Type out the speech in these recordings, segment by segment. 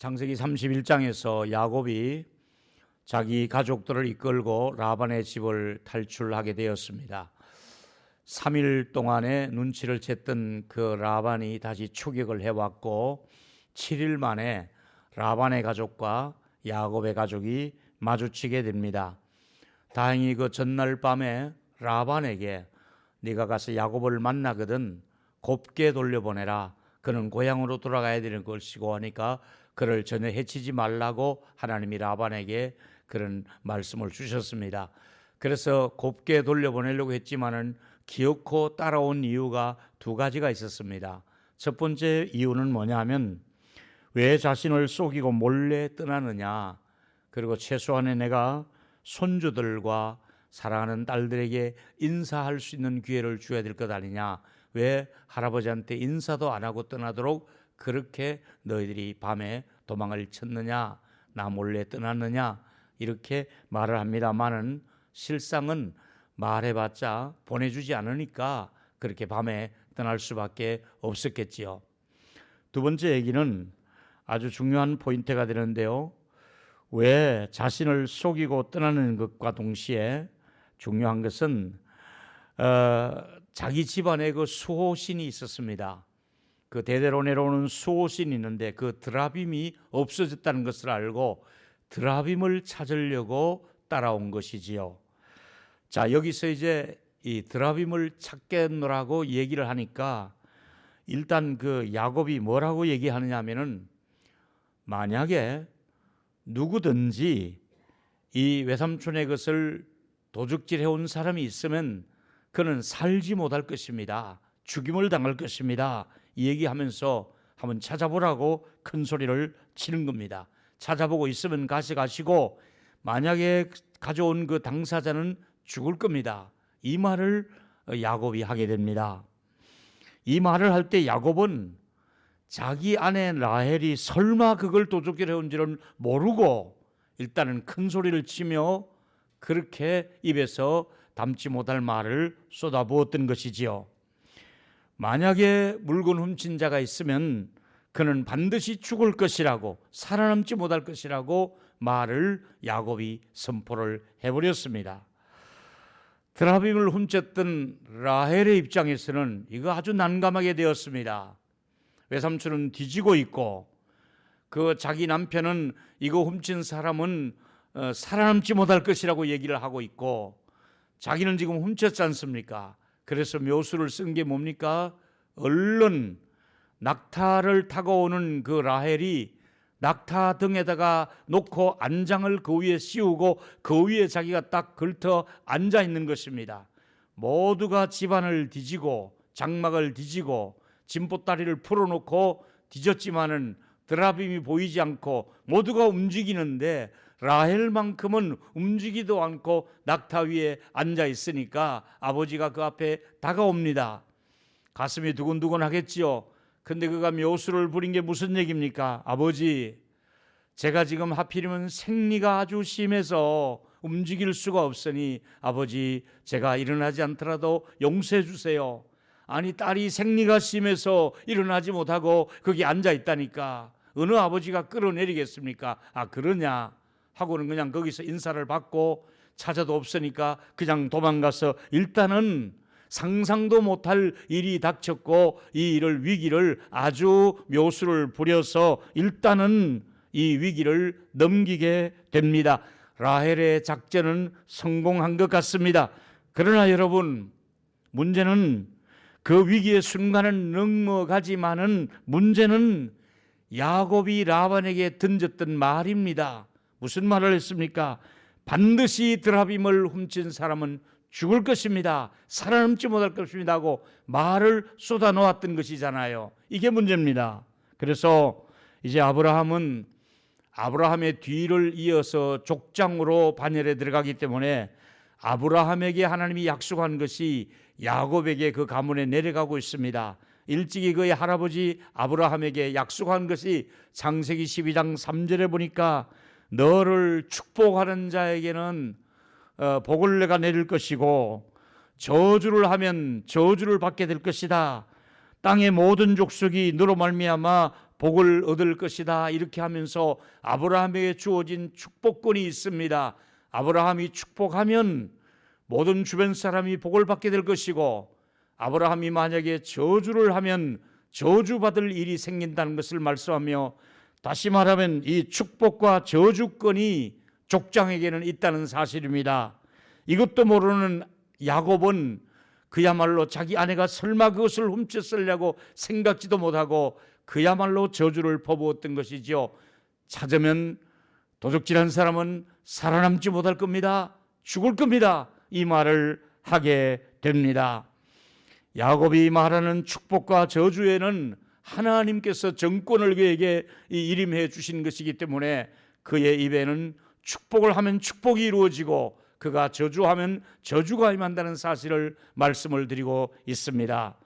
창세기 31장에서 야곱이 자기 가족들을 이끌고 라반의 집을 탈출하게 되었습니다. 3일 동안의 눈치를 챘던 그 라반이 다시 추격을 해왔고 7일 만에 라반의 가족과 야곱의 가족이 마주치게 됩니다. 다행히 그 전날 밤에 라반에게 네가 가서 야곱을 만나거든 곱게 돌려보내라. 그는 고향으로 돌아가야 되는 것이고 하니까 그를 전혀 해치지 말라고 하나님이 라반에게 그런 말씀을 주셨습니다. 그래서 곱게 돌려보내려고 했지만은 기어코 따라온 이유가 두 가지가 있었습니다. 첫 번째 이유는 뭐냐면 왜 자신을 속이고 몰래 떠나느냐, 그리고 최소한의 내가 손주들과 사랑하는 딸들에게 인사할 수 있는 기회를 줘야 될 것 아니냐, 왜 할아버지한테 인사도 안 하고 떠나도록 그렇게 너희들이 밤에 도망을 쳤느냐, 나 몰래 떠났느냐, 이렇게 말을 합니다만은 실상은 말해봤자 보내주지 않으니까 그렇게 밤에 떠날 수밖에 없었겠지요. 두 번째 얘기는 아주 중요한 포인트가 되는데요. 왜 자신을 속이고 떠나는 것과 동시에 중요한 것은 자기 집안에 그 수호신이 있었습니다. 그 대대로 내려오는 수호신이 있는데 그 드라빔이 없어졌다는 것을 알고 드라빔을 찾으려고 따라온 것이지요. 자, 여기서 이제 이 드라빔을 찾겠노라고 얘기를 하니까 일단 그 야곱이 뭐라고 얘기하느냐 하면은 만약에 누구든지 이 외삼촌의 것을 도둑질해 온 사람이 있으면 그는 살지 못할 것입니다. 죽임을 당할 것입니다. 이 얘기하면서 한번 찾아보라고 큰 소리를 치는 겁니다. 찾아보고 있으면 가시고 만약에 가져온 그 당사자는 죽을 겁니다. 이 말을 야곱이 하게 됩니다. 이 말을 할 때 야곱은 자기 아내 라헬이 설마 그걸 도둑질해 온 줄은 모르고 일단은 큰 소리를 치며 그렇게 입에서 담지 못할 말을 쏟아부었던 것이지요. 만약에 물건 훔친 자가 있으면 그는 반드시 죽을 것이라고, 살아남지 못할 것이라고 말을 야곱이 선포를 해버렸습니다. 드라빔을 훔쳤던 라헬의 입장에서는 이거 아주 난감하게 되었습니다. 외삼촌은 뒤지고 있고 그 자기 남편은 이거 훔친 사람은 살아남지 못할 것이라고 얘기를 하고 있고 자기는 지금 훔쳤지 않습니까? 그래서 묘수를 쓴 게 뭡니까? 얼른 낙타를 타고 오는 그 라헬이 낙타 등에다가 놓고 안장을 그 위에 씌우고 그 위에 자기가 딱 걸터 앉아 있는 것입니다. 모두가 집안을 뒤지고 장막을 뒤지고 짐보따리를 풀어놓고 뒤졌지만은 드라빔이 보이지 않고 모두가 움직이는데 라헬만큼은 움직이도 않고 낙타 위에 앉아 있으니까 아버지가 그 앞에 다가옵니다. 가슴이 두근두근 하겠지요. 근데 그가 묘수를 부린 게 무슨 얘기입니까? 아버지, 제가 지금 하필이면 생리가 아주 심해서 움직일 수가 없으니 아버지, 제가 일어나지 않더라도 용서해 주세요. 아니, 딸이 생리가 심해서 일어나지 못하고 거기 앉아 있다니까 어느 아버지가 끌어내리겠습니까? 아, 그러냐 하고는 그냥 거기서 인사를 받고 찾아도 없으니까 그냥 도망가서 일단은 상상도 못할 일이 닥쳤고 이 일을 위기를 아주 묘수를 부려서 일단은 이 위기를 넘기게 됩니다. 라헬의 작전은 성공한 것 같습니다. 그러나 여러분, 문제는 그 위기의 순간은 넘어가지만은 문제는 야곱이 라반에게 던졌던 말입니다. 무슨 말을 했습니까? 반드시 드라빔을 훔친 사람은 죽을 것입니다. 살아남지 못할 것입니다 하고 말을 쏟아놓았던 것이잖아요. 이게 문제입니다. 그래서 이제 아브라함은 아브라함의 뒤를 이어서 족장으로 반열에 들어가기 때문에 아브라함에게 하나님이 약속한 것이 야곱에게 그 가문에 내려가고 있습니다. 일찍이 그의 할아버지 아브라함에게 약속한 것이 창세기 12장 3절에 보니까 너를 축복하는 자에게는 복을 내가 내릴 것이고 저주를 하면 저주를 받게 될 것이다. 땅의 모든 족속이 너로 말미암아 복을 얻을 것이다 이렇게 하면서 아브라함에게 주어진 축복권이 있습니다. 아브라함이 축복하면 모든 주변 사람이 복을 받게 될 것이고, 아브라함이 만약에 저주를 하면 저주받을 일이 생긴다는 것을 말씀하며, 다시 말하면 이 축복과 저주권이 족장에게는 있다는 사실입니다. 이것도 모르는 야곱은 그야말로 자기 아내가 설마 그것을 훔쳤으려고 생각지도 못하고 그야말로 저주를 퍼부었던 것이죠. 찾으면 도적질한 사람은 살아남지 못할 겁니다. 죽을 겁니다. 이 말을 하게 됩니다. 야곱이 말하는 축복과 저주에는 하나님께서 정권을 그에게 일임해 주신 것이기 때문에 그의 입에는 축복을 하면 축복이 이루어지고 그가 저주하면 저주가 임한다는 사실을 말씀을 드리고 있습니다.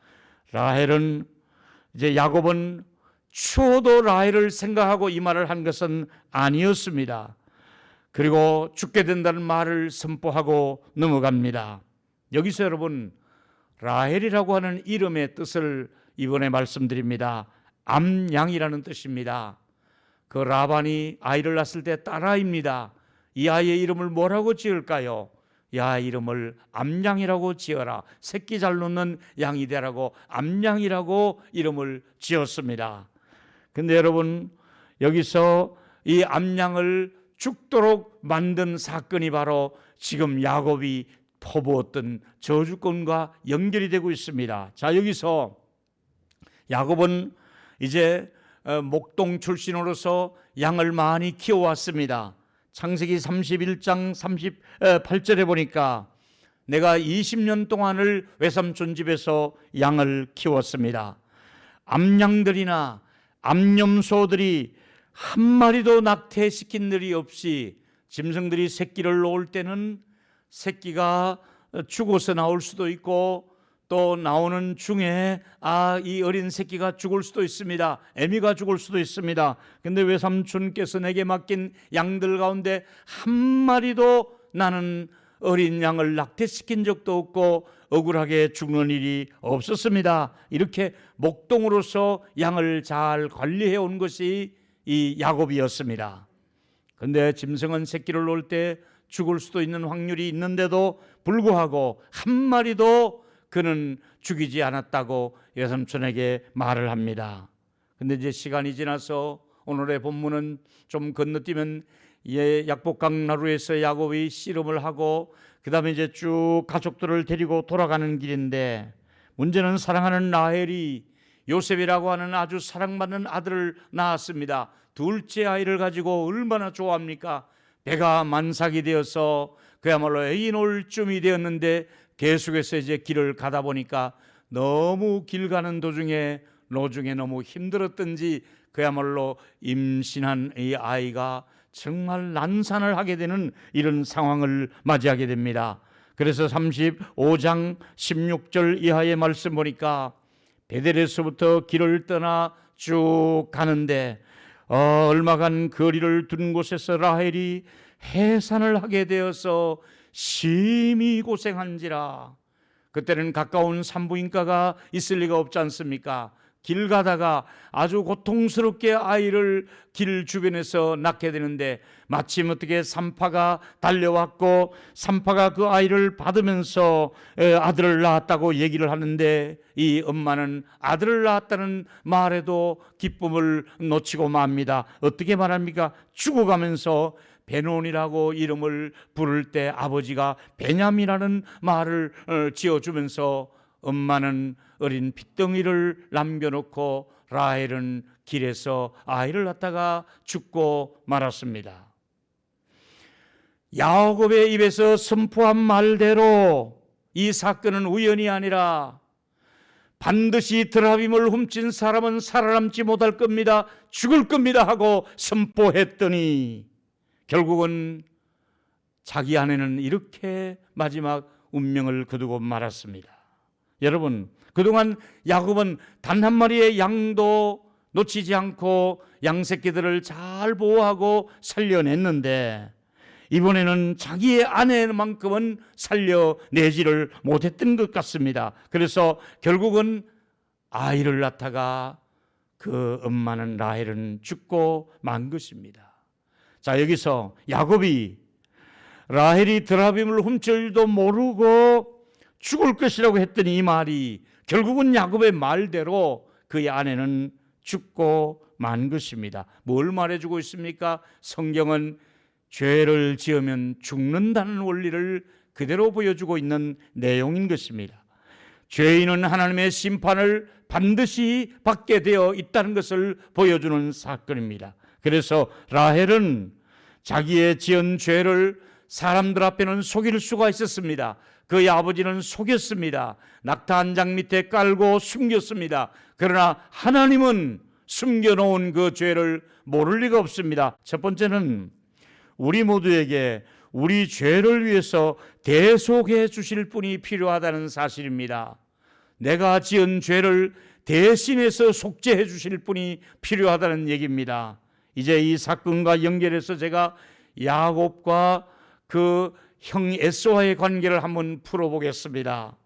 야곱은 추워도 라헬을 생각하고 이 말을 한 것은 아니었습니다. 그리고 죽게 된다는 말을 선포하고 넘어갑니다. 여기서 여러분, 라헬이라고 하는 이름의 뜻을 이번에 말씀드립니다. 암양이라는 뜻입니다. 그 라반이 아이를 낳았을 때 딸아이입니다. 이 아이의 이름을 뭐라고 지을까요? 이 아이 이름을 암양이라고 지어라. 새끼 잘 놓는 양이 되라고 암양이라고 이름을 지었습니다. 근데 여러분, 여기서 이 암양을 죽도록 만든 사건이 바로 지금 야곱이 퍼부었던 저주권과 연결이 되고 있습니다. 자, 여기서 야곱은 이제 목동 출신으로서 양을 많이 키워왔습니다. 창세기 31장 38절에 보니까 내가 20년 동안을 외삼촌 집에서 양을 키웠습니다. 암양들이나 암염소들이 한 마리도 낙태시킨 일이 없이 짐승들이 새끼를 놓을 때는 새끼가 죽어서 나올 수도 있고, 또 나오는 중에 이 어린 새끼가 죽을 수도 있습니다. 애미가 죽을 수도 있습니다. 근데 외삼촌께서 내게 맡긴 양들 가운데 한 마리도 나는 어린 양을 낙태시킨 적도 없고 억울하게 죽는 일이 없었습니다. 이렇게 목동으로서 양을 잘 관리해 온 것이 이 야곱이었습니다. 근데 짐승은 새끼를 놓을 때 죽을 수도 있는 확률이 있는데도 불구하고 한 마리도 그는 죽이지 않았다고 외삼촌에게 말을 합니다. 근데 이제 시간이 지나서 오늘의 본문은 좀 건너뛰면 약복강 나루에서 야곱이 씨름을 하고 그 다음에 이제 쭉 가족들을 데리고 돌아가는 길인데, 문제는 사랑하는 라헬이 요셉이라고 하는 아주 사랑받는 아들을 낳았습니다. 둘째 아이를 가지고 얼마나 좋아합니까? 배가 만삭이 되어서 그야말로 애인 올 쯤이 되었는데 계속해서 이제 길을 가다 보니까 너무 길 가는 도중에 노중에 너무 힘들었던지 그야말로 임신한 이 아이가 정말 난산을 하게 되는 이런 상황을 맞이하게 됩니다. 그래서 35장 16절 이하의 말씀 보니까 베델에서부터 길을 떠나 쭉 가는데 얼마간 거리를 둔 곳에서 라헬이 해산을 하게 되어서 심히 고생한지라. 그때는 가까운 산부인과가 있을 리가 없지 않습니까? 길 가다가 아주 고통스럽게 아이를 길 주변에서 낳게 되는데, 마침 어떻게 산파가 달려왔고 산파가 그 아이를 받으면서 아들을 낳았다고 얘기를 하는데, 이 엄마는 아들을 낳았다는 말에도 기쁨을 놓치고 맙니다. 어떻게 말합니까? 죽어가면서 베논이라고 이름을 부를 때 아버지가 베냐민이라는 말을 지어주면서 엄마는 어린 핏덩이를 남겨놓고 라헬은 길에서 아이를 낳다가 죽고 말았습니다. 야곱의 입에서 선포한 말대로 이 사건은 우연이 아니라 반드시 드라빔을 훔친 사람은 살아남지 못할 겁니다. 죽을 겁니다 하고 선포했더니 결국은 자기 아내는 이렇게 마지막 운명을 거두고 말았습니다. 여러분, 그동안 야곱은 단 한 마리의 양도 놓치지 않고 양새끼들을 잘 보호하고 살려냈는데, 이번에는 자기의 아내만큼은 살려내지를 못했던 것 같습니다. 그래서 결국은 아이를 낳다가 그 엄마는 라헬은 죽고 만 것입니다. 자, 여기서 야곱이 라헬이 드라빔을 훔칠 줄도 모르고 죽을 것이라고 했던 이 말이 결국은 야곱의 말대로 그의 아내는 죽고 만 것입니다. 뭘 말해주고 있습니까? 성경은 죄를 지으면 죽는다는 원리를 그대로 보여주고 있는 내용인 것입니다. 죄인은 하나님의 심판을 반드시 받게 되어 있다는 것을 보여주는 사건입니다. 그래서 라헬은 자기의 지은 죄를 사람들 앞에는 속일 수가 있었습니다. 그의 아버지는 속였습니다. 낙타 한 장 밑에 깔고 숨겼습니다. 그러나 하나님은 숨겨놓은 그 죄를 모를 리가 없습니다. 첫 번째는 우리 모두에게 우리 죄를 위해서 대속해 주실 분이 필요하다는 사실입니다. 내가 지은 죄를 대신해서 속죄해 주실 분이 필요하다는 얘기입니다. 이제 이 사건과 연결해서 제가 야곱과 그 형 에서와의 관계를 한번 풀어보겠습니다.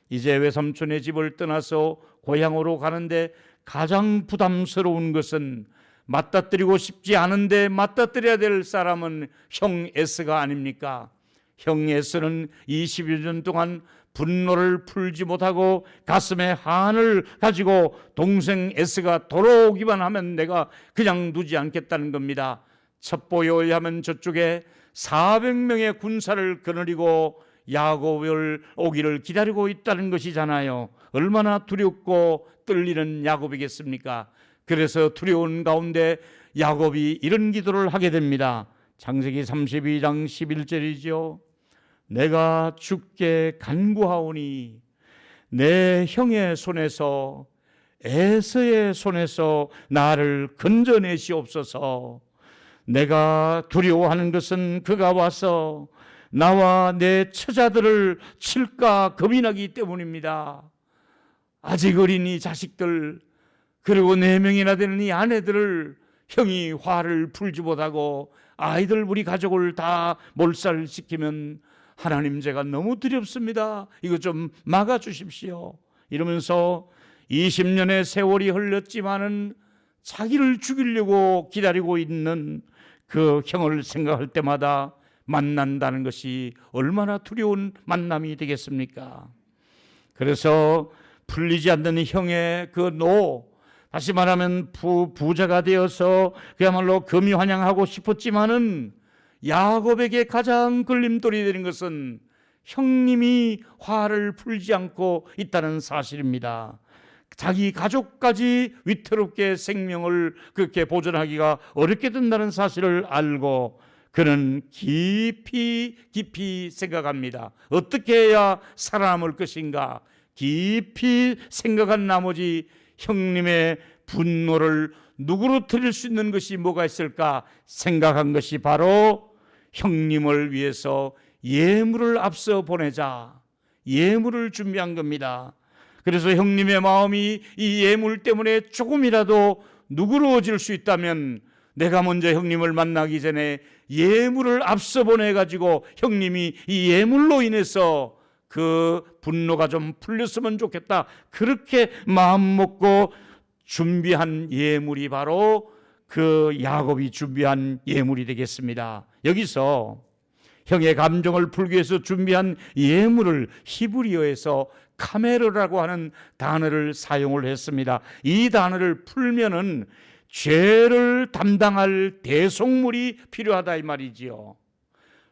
이제 외삼촌의 집을 떠나서 고향으로 가는데 가장 부담스러운 것은 맞닥뜨리고 싶지 않은데 맞닥뜨려야 될 사람은 형 에서가 아닙니까? 형 에서는 20여 년 동안 분노를 풀지 못하고 가슴에 한을 가지고 동생 에서가 돌아오기만 하면 내가 그냥 두지 않겠다는 겁니다. 첩보에 하면 저쪽에 400명의 군사를 거느리고 야곱을 오기를 기다리고 있다는 것이잖아요. 얼마나 두렵고 떨리는 야곱이겠습니까? 그래서 두려운 가운데 야곱이 이런 기도를 하게 됩니다. 창세기 32장 11절이죠. 내가 주께 간구하오니 내 형의 손에서 에서의 손에서 나를 건져내시옵소서. 내가 두려워하는 것은 그가 와서 나와 내 처자들을 칠까 겁이 나기 때문입니다. 아직 어린 이 자식들 그리고 4명이나 되는 이 아내들을 형이 화를 풀지 못하고 아이들 우리 가족을 다 몰살시키면 하나님 제가 너무 두렵습니다. 이거 좀 막아주십시오. 이러면서 20년의 세월이 흘렀지만은 자기를 죽이려고 기다리고 있는 그 형을 생각할 때마다 만난다는 것이 얼마나 두려운 만남이 되겠습니까? 그래서 풀리지 않는 형의 그 노, 다시 말하면 부자가 되어서 그야말로 금이환영하고 싶었지만은 야곱에게 가장 걸림돌이 되는 것은 형님이 화를 풀지 않고 있다는 사실입니다. 자기 가족까지 위태롭게 생명을 그렇게 보존하기가 어렵게 된다는 사실을 알고 그는 깊이 생각합니다. 어떻게 해야 살아남을 것인가? 깊이 생각한 나머지 형님의 분노를 누구로 드릴 수 있는 것이 뭐가 있을까 생각한 것이 바로 형님을 위해서 예물을 앞서 보내자, 예물을 준비한 겁니다. 그래서 형님의 마음이 이 예물 때문에 조금이라도 누그러워질 수 있다면 내가 먼저 형님을 만나기 전에 예물을 앞서 보내가지고 형님이 이 예물로 인해서 그 분노가 좀 풀렸으면 좋겠다, 그렇게 마음먹고 준비한 예물이 바로 그 야곱이 준비한 예물이 되겠습니다. 여기서 형의 감정을 풀기 위해서 준비한 예물을 히브리어에서 카메르라고 하는 단어를 사용을 했습니다. 이 단어를 풀면은 죄를 담당할 대속물이 필요하다 이 말이지요.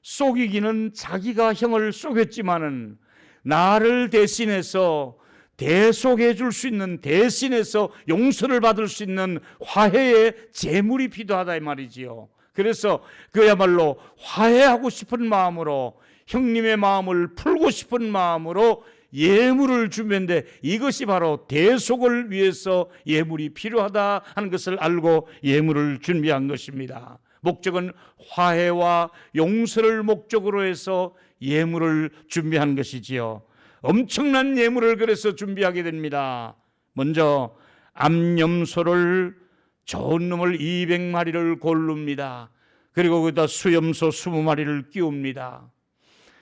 속이기는 자기가 형을 속였지만은 나를 대신해서 대속해 줄 수 있는, 대신해서 용서를 받을 수 있는 화해의 제물이 필요하다 이 말이지요. 그래서 그야말로 화해하고 싶은 마음으로, 형님의 마음을 풀고 싶은 마음으로 예물을 준비했는데 이것이 바로 대속을 위해서 예물이 필요하다 하는 것을 알고 예물을 준비한 것입니다. 목적은 화해와 용서를 목적으로 해서 예물을 준비한 것이지요. 엄청난 예물을 그래서 준비하게 됩니다. 먼저 암염소를, 좋은 놈을 200마리를 고릅니다. 그리고 거기다 수염소 20마리를 끼웁니다.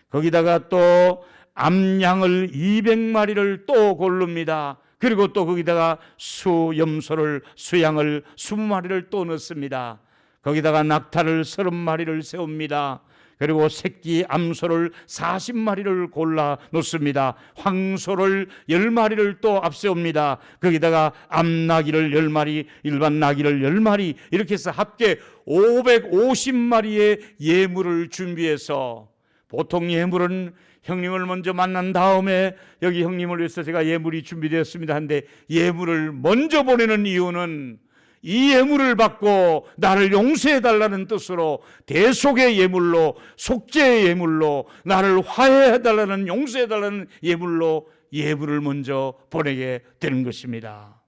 거기다가 또 암양을 200마리를 또 고릅니다. 그리고 또 거기다가 수염소를, 수양을 20마리를 또 넣습니다. 거기다가 낙타를 30마리를 세웁니다. 그리고 새끼 암소를 40마리를 골라 놓습니다. 황소를 10마리를 또 앞세웁니다. 거기다가 암나귀를 10마리, 일반 나귀를 10마리, 이렇게 해서 합계 550마리의 예물을 준비해서, 보통 예물은 형님을 먼저 만난 다음에 여기 형님을 위해서 제가 예물이 준비되었습니다 한데, 예물을 먼저 보내는 이유는 이 예물을 받고 나를 용서해달라는 뜻으로, 대속의 예물로, 속죄의 예물로, 나를 화해해달라는, 용서해달라는 예물로 예물을 먼저 보내게 되는 것입니다.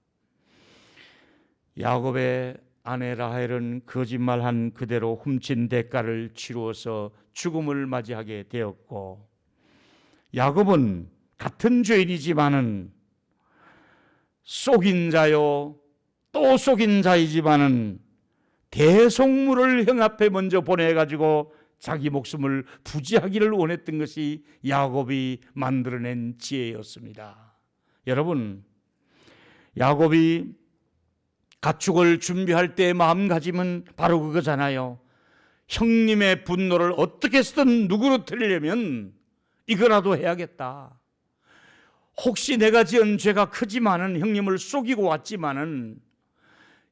야곱의 아내 라헬은 거짓말한 그대로 훔친 대가를 치루어서 죽음을 맞이하게 되었고, 야곱은 같은 죄인이지만은 속인 자요 또 속인 자이지만은 대속물을 형 앞에 먼저 보내가지고 자기 목숨을 부지하기를 원했던 것이 야곱이 만들어낸 지혜였습니다. 여러분, 야곱이 가축을 준비할 때의 마음가짐은 바로 그거잖아요. 형님의 분노를 어떻게 해서든 누그러뜨리려면 이거라도 해야겠다. 혹시 내가 지은 죄가 크지만은, 형님을 속이고 왔지만은,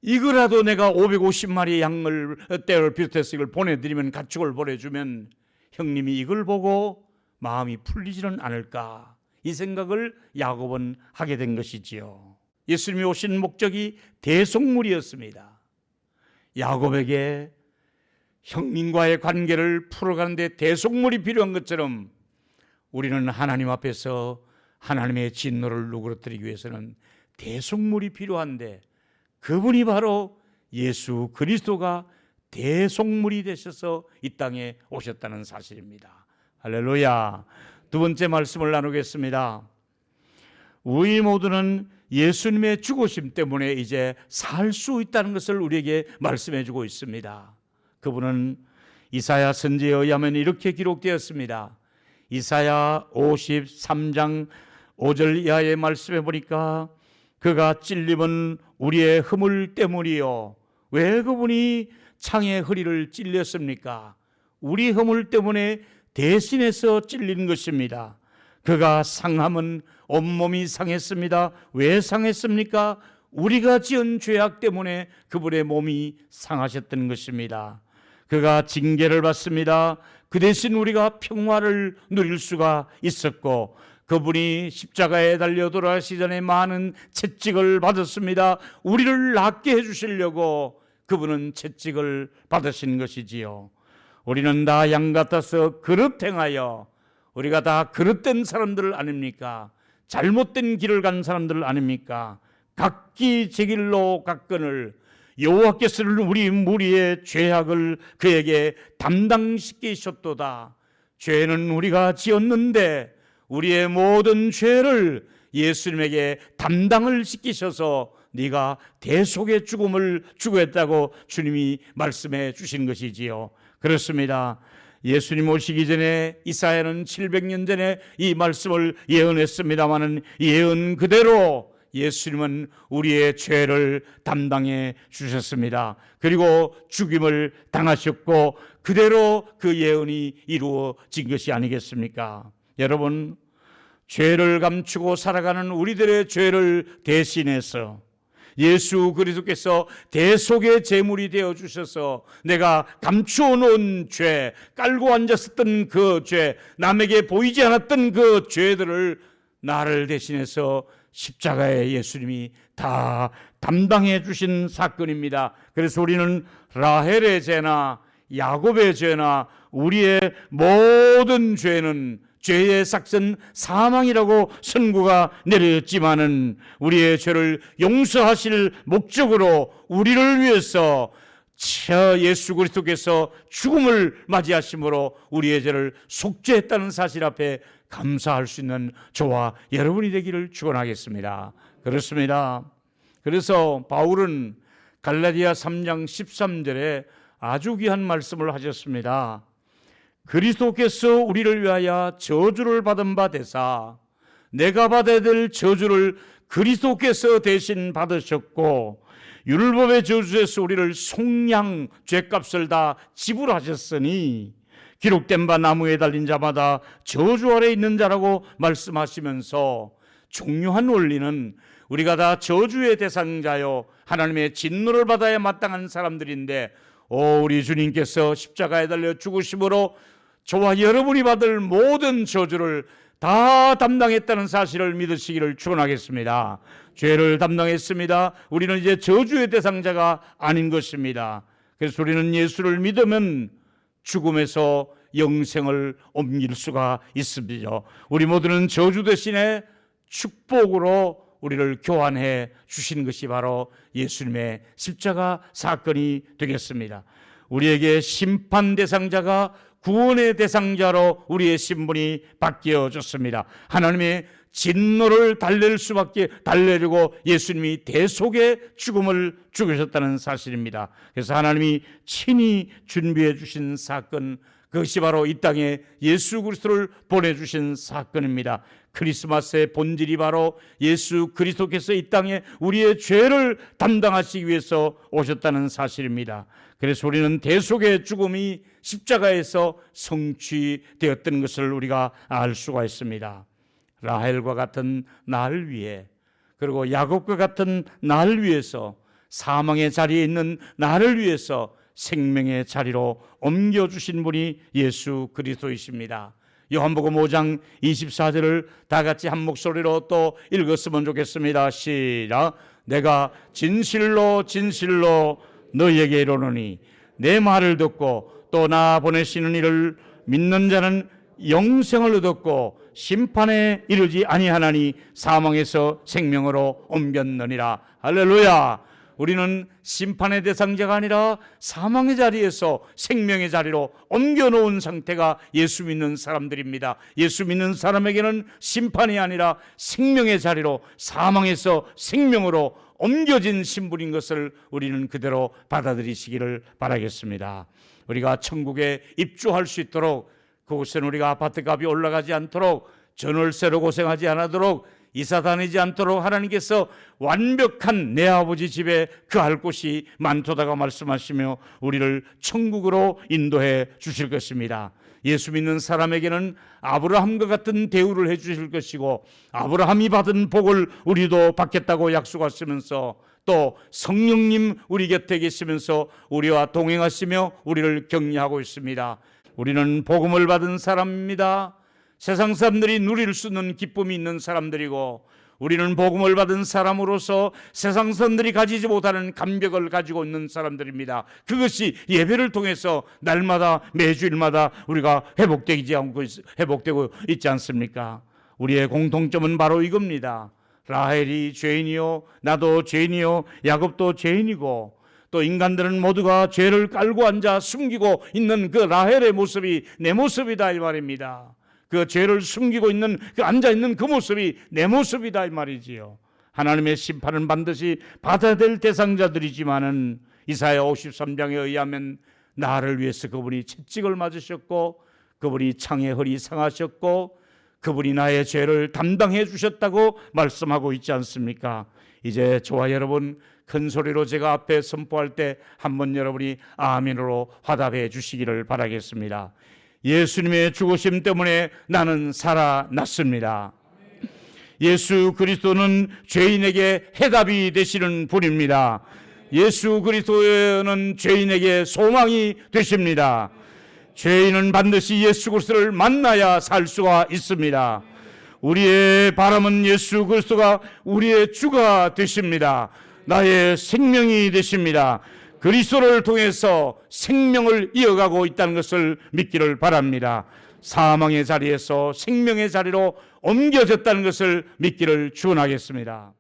이거라도 내가 550마리 양을, 떼를 비롯해서 이걸 보내드리면, 가축을 보내주면 형님이 이걸 보고 마음이 풀리지는 않을까, 이 생각을 야곱은 하게 된 것이지요. 예수님이 오신 목적이 대속물이었습니다. 야곱에게 형님과의 관계를 풀어가는데 대속물이 필요한 것처럼, 우리는 하나님 앞에서 하나님의 진노를 누그러뜨리기 위해서는 대속물이 필요한데, 그분이 바로 예수 그리스도가 대속물이 되셔서 이 땅에 오셨다는 사실입니다. 할렐루야. 두 번째 말씀을 나누겠습니다. 우리 모두는 예수님의 죽으심 때문에 이제 살 수 있다는 것을 우리에게 말씀해 주고 있습니다. 그분은 이사야 선지에 의하면 이렇게 기록되었습니다. 이사야 53장 5절 이하의 말씀해 보니까, 그가 찔림은 우리의 허물 때문이요. 왜 그분이 창의 허리를 찔렸습니까? 우리 허물 때문에 대신해서 찔린 것입니다. 그가 상함은 온몸이 상했습니다. 왜 상했습니까? 우리가 지은 죄악 때문에 그분의 몸이 상하셨던 것입니다. 그가 징계를 받습니다. 그 대신 우리가 평화를 누릴 수가 있었고, 그분이 십자가에 달려 돌아가시기 전에 많은 채찍을 받았습니다. 우리를 낫게 해주시려고 그분은 채찍을 받으신 것이지요. 우리는 다 양 같아서 그릇 행하여, 우리가 다 그릇된 사람들 아닙니까? 잘못된 길을 간 사람들 아닙니까? 각기 제 길로 갔거늘 여호와께서는 우리 무리의 죄악을 그에게 담당시키셨도다. 죄는 우리가 지었는데 우리의 모든 죄를 예수님에게 담당을 시키셔서 네가 대속의 죽음을 주겠다고 주님이 말씀해 주신 것이지요. 그렇습니다. 예수님 오시기 전에 이사야는 700년 전에 이 말씀을 예언했습니다마는 예언 그대로 예수님은 우리의 죄를 담당해 주셨습니다. 그리고 죽임을 당하셨고 그대로 그 예언이 이루어진 것이 아니겠습니까? 여러분, 죄를 감추고 살아가는 우리들의 죄를 대신해서 예수 그리스도께서 대속의 제물이 되어 주셔서 내가 감추어 놓은 죄, 깔고 앉았었던 그 죄, 남에게 보이지 않았던 그 죄들을 나를 대신해서 십자가에 예수님이 다 담당해 주신 사건입니다. 그래서 우리는 라헬의 죄나 야곱의 죄나 우리의 모든 죄는 죄의 삭선 사망이라고 선고가 내렸지만은 우리의 죄를 용서하실 목적으로 우리를 위해서 예수 그리스도께서 죽음을 맞이하심으로 우리의 죄를 속죄했다는 사실 앞에 감사할 수 있는 저와 여러분이 되기를 축원하겠습니다. 그렇습니다. 그래서 바울은 갈라디아 3장 13절에 아주 귀한 말씀을 하셨습니다. 그리스도께서 우리를 위하여 저주를 받은 바 되사 내가 받아야 될 저주를 그리스도께서 대신 받으셨고 율법의 저주에서 우리를 속량 죄값을 다 지불하셨으니 기록된 바 나무에 달린 자마다 저주 아래 있는 자라고 말씀하시면서 중요한 원리는 우리가 다 저주의 대상자요 하나님의 진노를 받아야 마땅한 사람들인데 우리 주님께서 십자가에 달려 죽으심으로 저와 여러분이 받을 모든 저주를 다 담당했다는 사실을 믿으시기를 축원하겠습니다. 죄를 담당했습니다. 우리는 이제 저주의 대상자가 아닌 것입니다. 그래서 우리는 예수를 믿으면 죽음에서 영생을 옮길 수가 있습니다. 우리 모두는 저주 대신에 축복으로 우리를 교환해 주신 것이 바로 예수님의 십자가 사건이 되겠습니다. 우리에게 심판 대상자가 구원의 대상자로 우리의 신분이 바뀌어졌습니다. 하나님의 진노를 달래려고 예수님이 대속의 죽음을 죽으셨다는 사실입니다. 그래서 하나님이 친히 준비해 주신 사건, 그것이 바로 이 땅에 예수 그리스도를 보내주신 사건입니다. 크리스마스의 본질이 바로 예수 그리스도께서 이 땅에 우리의 죄를 담당하시기 위해서 오셨다는 사실입니다. 그래서 우리는 대속의 죽음이 십자가에서 성취되었던 것을 우리가 알 수가 있습니다. 라헬과 같은 날 위에, 그리고 야곱과 같은 날 위에서, 사망의 자리에 있는 나를 위해서 생명의 자리로 옮겨주신 분이 예수 그리스도이십니다. 요한복음 5장 24절을 다 같이 한 목소리로 또 읽었으면 좋겠습니다. 시작. 내가 진실로 진실로 너희에게 이르노니 내 말을 듣고 또 나 보내시는 이를 믿는 자는 영생을 얻었고 심판에 이르지 아니하나니 사망에서 생명으로 옮겼느니라. 할렐루야. 우리는 심판의 대상자가 아니라 사망의 자리에서 생명의 자리로 옮겨놓은 상태가 예수 믿는 사람들입니다. 예수 믿는 사람에게는 심판이 아니라 생명의 자리로, 사망에서 생명으로 옮겨진 신분인 것을 우리는 그대로 받아들이시기를 바라겠습니다. 우리가 천국에 입주할 수 있도록, 그곳에는 우리가 아파트값이 올라가지 않도록, 전월세로 고생하지 않도록, 이사 다니지 않도록 하나님께서 완벽한 내 아버지 집에 거할 곳이 많도다가 말씀하시며 우리를 천국으로 인도해 주실 것입니다. 예수 믿는 사람에게는 아브라함과 같은 대우를 해 주실 것이고, 아브라함이 받은 복을 우리도 받겠다고 약속하시면서, 또 성령님 우리 곁에 계시면서 우리와 동행하시며 우리를 격려하고 있습니다. 우리는 복음을 받은 사람입니다. 세상 사람들이 누릴 수 있는 기쁨이 있는 사람들이고, 우리는 복음을 받은 사람으로서 세상 사람들이 가지지 못하는 감격을 가지고 있는 사람들입니다. 그것이 예배를 통해서 날마다 매주일마다 우리가 회복되고 있지 않습니까? 우리의 공통점은 바로 이겁니다. 라헬이 죄인이요, 나도 죄인이요, 야곱도 죄인이고, 또 인간들은 모두가 죄를 깔고 앉아 숨기고 있는 그 라헬의 모습이 내 모습이다 이 말입니다. 그 죄를 숨기고 있는, 그 앉아있는 그 모습이 내 모습이다 이 말이지요. 하나님의 심판은 반드시 받아야 될 대상자들이지만은 이사야 53장에 의하면 나를 위해서 그분이 채찍을 맞으셨고, 그분이 창에 허리 상하셨고, 그분이 나의 죄를 담당해 주셨다고 말씀하고 있지 않습니까? 이제 저와 여러분 큰 소리로 제가 앞에 선포할 때 한번 여러분이 아멘으로 화답해 주시기를 바라겠습니다. 예수님의 죽으심 때문에 나는 살아났습니다. 예수 그리스도는 죄인에게 해답이 되시는 분입니다. 예수 그리스도는 죄인에게 소망이 되십니다. 죄인은 반드시 예수 그리스도를 만나야 살 수가 있습니다. 우리의 바람은 예수 그리스도가 우리의 주가 되십니다. 나의 생명이 되십니다. 그리스도를 통해서 생명을 이어가고 있다는 것을 믿기를 바랍니다. 사망의 자리에서 생명의 자리로 옮겨졌다는 것을 믿기를 축원하겠습니다.